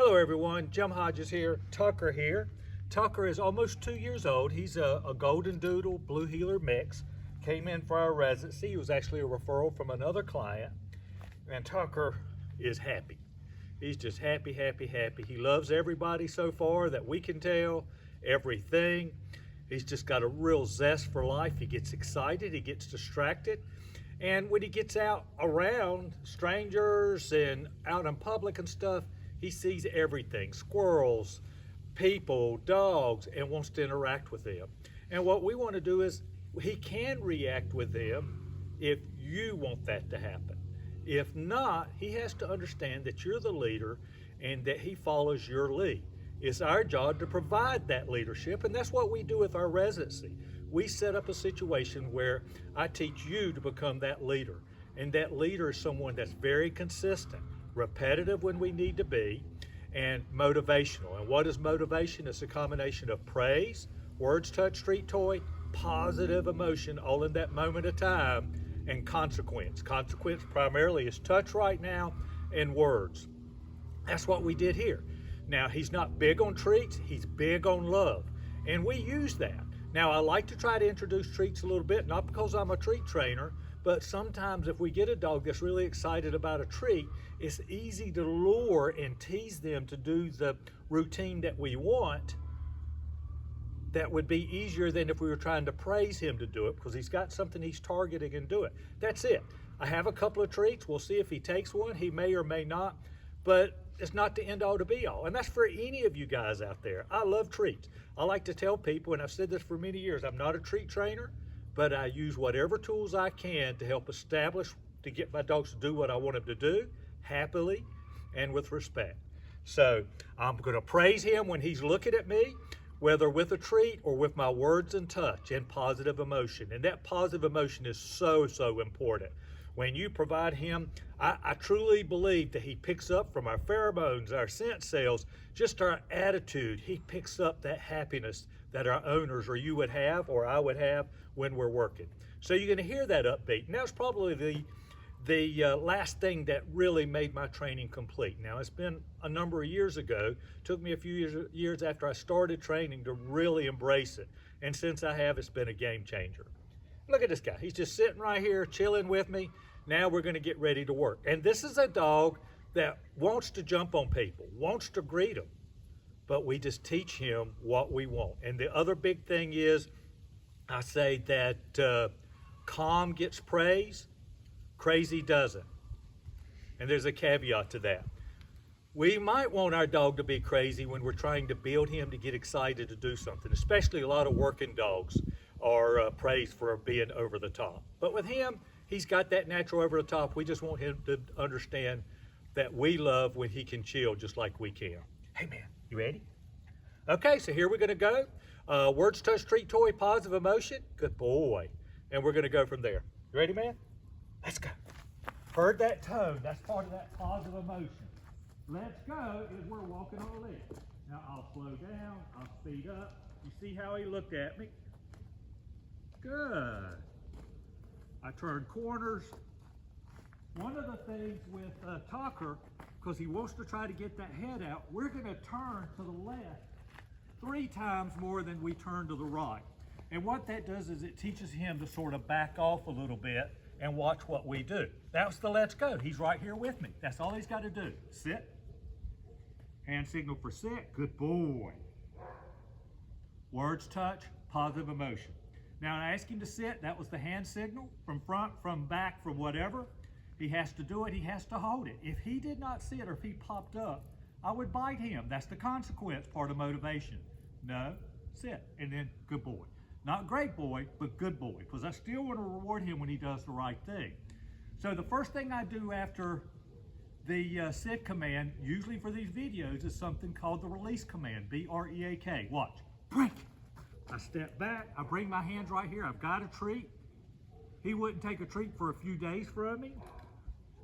Hello everyone, Jim Hodges here, Tucker here. Tucker is almost 2 years old. He's a GoldenDoodle Blue Heeler mix. Came in for our residency. He was actually a referral from another client. And Tucker is happy. He's just happy, happy, happy. He loves everybody so far that we can tell, everything. He's just got a real zest for life. He gets excited, he gets distracted. And when he gets out around strangers and out in public and stuff, he sees everything, squirrels, people, dogs, and wants to interact with them. And what we want to do is, he can react with them if you want that to happen. If not, he has to understand that you're the leader and that he follows your lead. It's our job to provide that leadership, and that's what we do with our residency. We set up a situation where I teach you to become that leader, and that leader is someone that's very consistent, repetitive when we need to be, and motivational. And what is motivation? It's a combination of praise, words, touch, treat, toy, positive emotion, all in that moment of time, and consequence. Consequence primarily is touch right now and words. That's what we did here. Now, he's not big on treats, he's big on love, and we use that. Now, I like to try to introduce treats a little bit, not because I'm a treat trainer, but sometimes if we get a dog that's really excited about a treat, it's easy to lure and tease them to do the routine that we want. That would be easier than if we were trying to praise him to do it, because he's got something he's targeting and do it. That's it. I have a couple of treats. We'll see if he takes one. He may or may not, but it's not the end all to be all. And that's for any of you guys out there. I love treats. I like to tell people, and I've said this for many years, I'm not a treat trainer, but I use whatever tools I can to help establish, to get my dogs to do what I want them to do, happily and with respect. So I'm gonna praise him when he's looking at me, whether with a treat or with my words and touch and positive emotion. And that positive emotion is so, so important. When you provide him, I truly believe that he picks up from our pheromones, our scent cells, just our attitude. He picks up that happiness that our owners or you would have or I would have when we're working. So you're gonna hear that upbeat. And that's probably the last thing that really made my training complete. Now, it's been a number of years ago. It took me a few years after I started training to really embrace it. And since I have, it's been a game changer. Look at this guy. He's just sitting right here, chilling with me. Now we're gonna get ready to work. And this is a dog that wants to jump on people, wants to greet them, but we just teach him what we want. And the other big thing is, I say that calm gets praise, crazy doesn't. And there's a caveat to that. We might want our dog to be crazy when we're trying to build him to get excited to do something, especially a lot of working dogs are praised for being over the top. But with him, he's got that natural over the top. We just want him to understand that we love when he can chill just like we can. Hey man, you ready? Okay, so here we're gonna go. Words, touch, treat, toy, positive emotion. Good boy. And we're gonna go from there. You ready, man? Let's go. Heard that tone. That's part of that positive emotion. Let's go is we're walking on a leg. Now I'll slow down, I'll speed up. You see how he looked at me? Good. I turn corners. One of the things with Tucker, because he wants to try to get that head out, we're gonna turn to the left 3 times more than we turn to the right. And what that does is it teaches him to sort of back off a little bit and watch what we do. That was the let's go. He's right here with me. That's all he's got to do. Sit. Hand signal for sit. Good boy. Words, touch, positive emotion. Now I ask him to sit. That was the hand signal from front, from back, from whatever. He has to do it. He has to hold it. If he did not sit or if he popped up, I would bite him. That's the consequence part of motivation. No, sit, and then good boy. Not great boy, but good boy, because I still want to reward him when he does the right thing. So the first thing I do after the sit command, usually for these videos, is something called the release command, B-R-E-A-K. Watch, break. I step back, I bring my hands right here. I've got a treat. He wouldn't take a treat for a few days from me,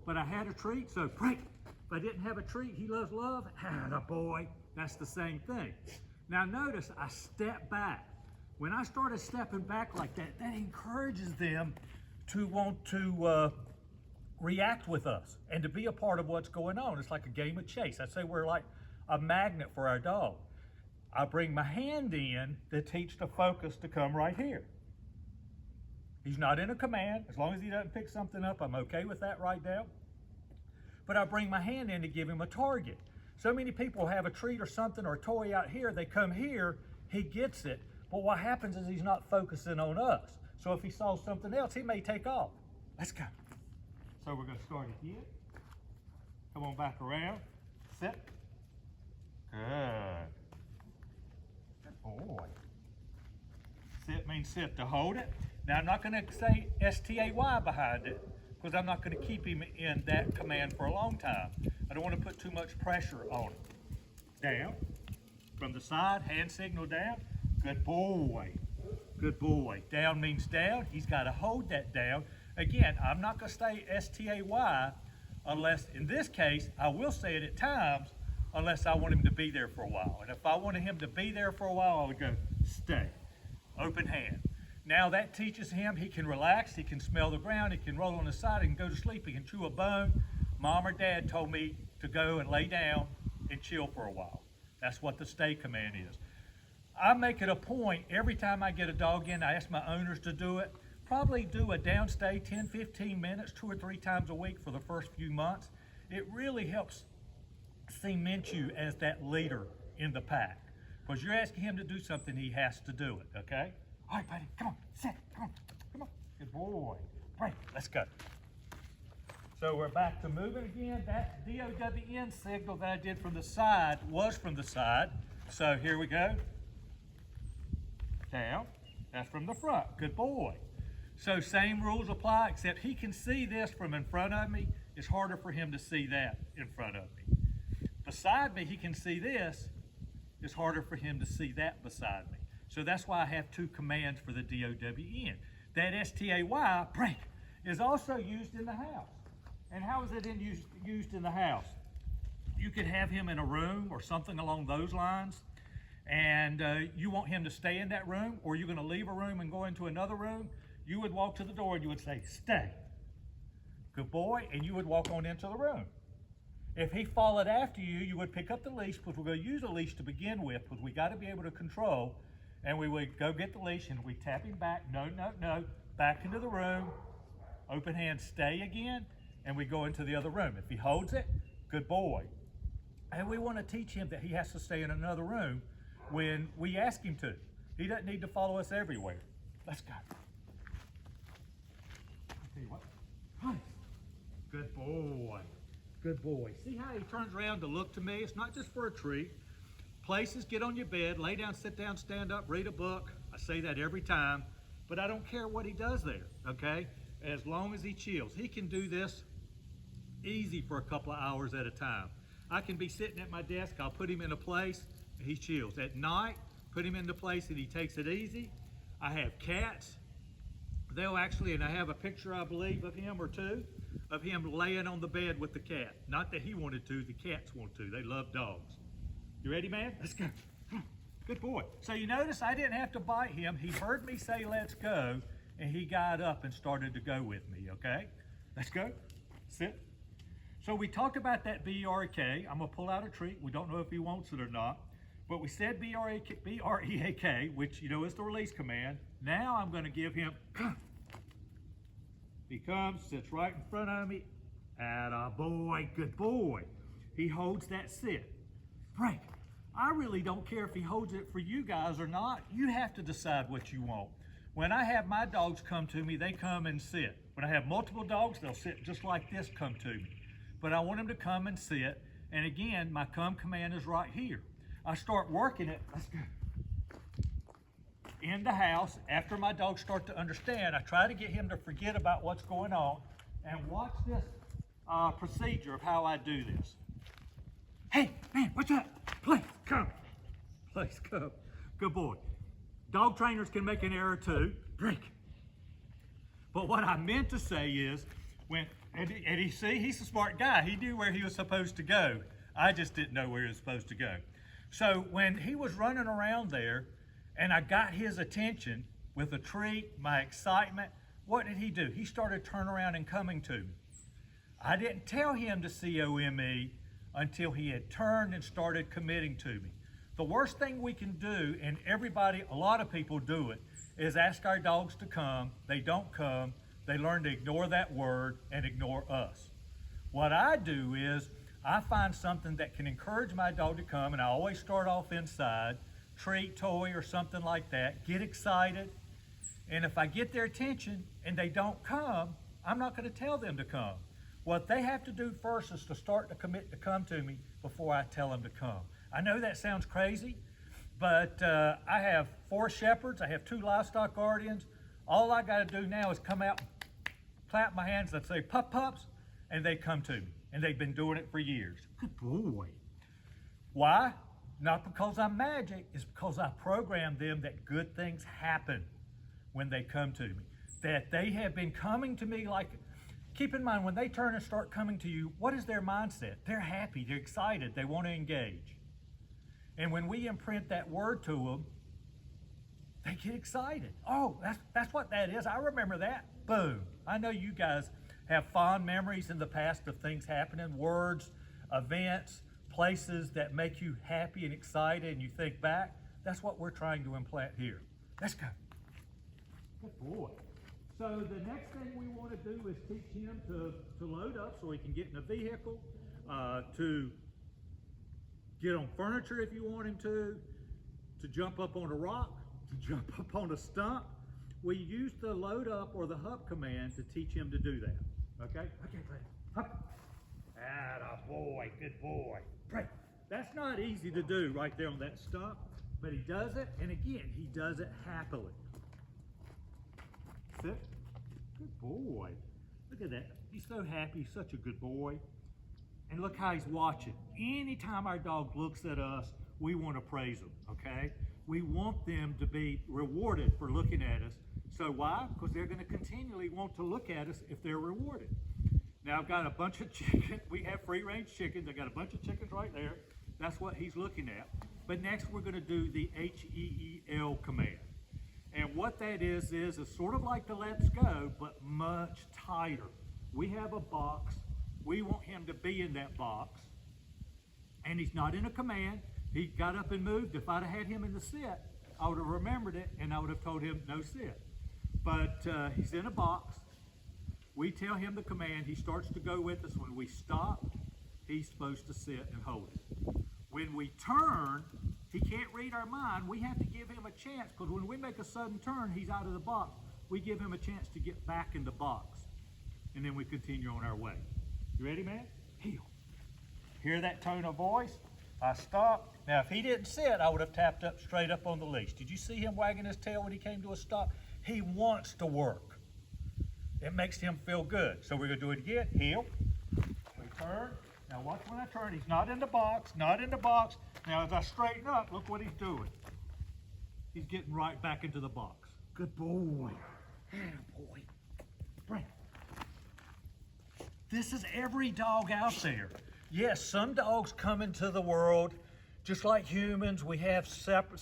but I had a treat, so break. If I didn't have a treat, he loves love, atta boy. That's the same thing. Now notice I step back. When I started stepping back like that, that encourages them to want to react with us and to be a part of what's going on. It's like a game of chase. I say we're like a magnet for our dog. I bring my hand in to teach the focus to come right here. He's not in a command. As long as he doesn't pick something up, I'm okay with that right now. But I bring my hand in to give him a target. So many people have a treat or something or a toy out here, they come here, he gets it, but what happens is he's not focusing on us. So if he saw something else, he may take off. Let's go. So we're gonna start again. Come on back around, sit. Good. Good boy. Sit means sit to hold it. Now I'm not gonna say S-T-A-Y behind it, because I'm not going to keep him in that command for a long time. I don't want to put too much pressure on him. Down. From the side, hand signal down. Good boy. Good boy. Down means down. He's got to hold that down. Again, I'm not going to say S-T-A-Y unless, in this case, I will say it at times, unless I want him to be there for a while. And if I wanted him to be there for a while, I would go, stay. Open hand. Now that teaches him he can relax, he can smell the ground, he can roll on the side, he can go to sleep, he can chew a bone. Mom or dad told me to go and lay down and chill for a while. That's what the stay command is. I make it a point every time I get a dog in, I ask my owners to do it. Probably do a down stay 10, 15 minutes, 2 or 3 times a week for the first few months. It really helps cement you as that leader in the pack. Because you're asking him to do something, he has to do it, okay? All right, buddy, come on, sit, come on, come on. Good boy. Break, let's go. So we're back to moving again. That DOWN signal that I did from the side was from the side. So here we go. Down, that's from the front. Good boy. So same rules apply, except he can see this from in front of me. It's harder for him to see that in front of me. Beside me, he can see this. It's harder for him to see that beside me. So that's why I have 2 commands for the DOWN. That S-T-A-Y, break, is also used in the house. And how is it used in the house? You could have him in a room or something along those lines, and you want him to stay in that room, or you're going to leave a room and go into another room. You would walk to the door and you would say, stay. Good boy, and you would walk on into the room. If he followed after you, you would pick up the leash, because we're going to use a leash to begin with, because we got to be able to control. And we would go get the leash and we tap him back, no, no, no, back into the room, open hand, stay again, and we go into the other room. If he holds it, good boy. And we want to teach him that he has to stay in another room when we ask him to. He doesn't need to follow us everywhere. Let's go. I'll tell you what. Nice. Good boy. Good boy. See how he turns around to look to me? It's not just for a treat. Places, get on your bed, lay down, sit down, stand up, read a book. I say that every time, but I don't care what he does there, okay? As long as he chills. He can do this easy for a couple of hours at a time. I can be sitting at my desk, I'll put him in a place, and he chills. At night, put him into place and he takes it easy. I have cats. They'll actually, and I have a picture, I believe, of him or 2, of him laying on the bed with the cat. Not that he wanted to, the cats want to. They love dogs. You ready, man? Let's go. Good boy. So you notice I didn't have to bite him. He heard me say, let's go, and he got up and started to go with me, okay? Let's go. Sit. So we talked about that B-R-E-A-K. I'm going to pull out a treat. We don't know if he wants it or not. But we said B-R-E-A-K, which, you know, is the release command. Now I'm going to give him, he comes, sits right in front of me. Atta boy, good boy. He holds that sit. Break. I really don't care if he holds it for you guys or not. You have to decide what you want. When I have my dogs come to me, they come and sit. When I have multiple dogs, they'll sit just like this, come to me. But I want them to come and sit. And again, my come command is right here. I start working it. Let's go. In the house, after my dogs start to understand, I try to get him to forget about what's going on. And watch this procedure of how I do this. Hey, man, what's up? Please, come. Please, come. Good boy. Dog trainers can make an error too. Break. But what I meant to say is, and he see, he's a smart guy. He knew where he was supposed to go. I just didn't know where he was supposed to go. So when he was running around there, and I got his attention with a treat, my excitement, what did he do? He started turning around and coming to me. I didn't tell him to C-O-M-E until he had turned and started committing to me. The worst thing we can do, and a lot of people do it, is ask our dogs to come. They don't come. They learn to ignore that word and ignore us. What I do is I find something that can encourage my dog to come, and I always start off inside, treat, toy, or something like that, get excited. And if I get their attention and they don't come, I'm not going to tell them to come. What they have to do first is to start to commit to come to me before I tell them to come. I know that sounds crazy, but I have 4 shepherds. I have 2 livestock guardians. All I got to do now is come out, clap my hands, and say, pup, pups, and they come to me. And they've been doing it for years. Good boy. Why? Not because I'm magic. It's because I program them that good things happen when they come to me. That they have been coming to me like, keep in mind, when they turn and start coming to you, what is their mindset? They're happy, they're excited, they want to engage. And when we imprint that word to them, they get excited. Oh, that's what that is. I remember that. Boom. I know you guys have fond memories in the past of things happening, words, events, places that make you happy and excited, and you think back. That's what we're trying to implant here. Let's go. Good boy. So the next thing we want to do is teach him to load up so he can get in a vehicle, to get on furniture if you want him to jump up on a rock, to jump up on a stump. We use the load up or the hup command to teach him to do that. Okay? Okay, Brad. Hup. Atta boy, good boy. Brad, that's not easy to do right there on that stump, but he does it, and again, he does it happily. Sit. Good boy. Look at that. He's so happy. He's such a good boy. And look how he's watching. Anytime our dog looks at us, we want to praise them, okay? We want them to be rewarded for looking at us. So why? Because they're going to continually want to look at us if they're rewarded. Now I've got a bunch of chickens. We have free-range chickens. I've got a bunch of chickens right there. That's what he's looking at. But next we're going to do the HEEL command. And what that is sort of like the let's go, but much tighter. We have a box. We want him to be in that box. And he's not in a command. He got up and moved. If I'd have had him in the sit, I would have remembered it and I would have told him no sit. But he's in a box. We tell him the command. He starts to go with us. When we stop, he's supposed to sit and hold it. When we turn, he can't read our mind. We have to give him a chance, because when we make a sudden turn, he's out of the box. We give him a chance to get back in the box. And then we continue on our way. You ready, man? Heel. Hear that tone of voice? I stop. Now, if he didn't sit, I would have tapped up straight up on the leash. Did you see him wagging his tail when he came to a stop? He wants to work. It makes him feel good. So we're going to do it again. Heel. We turn. Now watch when I turn. He's not in the box. Not in the box. Now as I straighten up, look what he's doing. He's getting right back into the box. Good boy. Yeah, boy. Bring. This is every dog out there. Yes, some dogs come into the world just like humans. We have separate,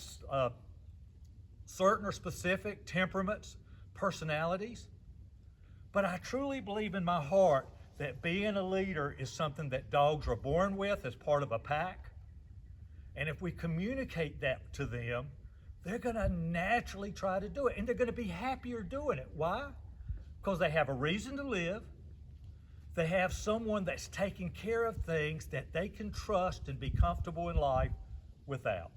certain or specific temperaments, personalities. But I truly believe in my heart that being a leader is something that dogs are born with as part of a pack. And if we communicate that to them, they're going to naturally try to do it. And they're going to be happier doing it. Why? Because they have a reason to live. They have someone that's taking care of things that they can trust and be comfortable in life without.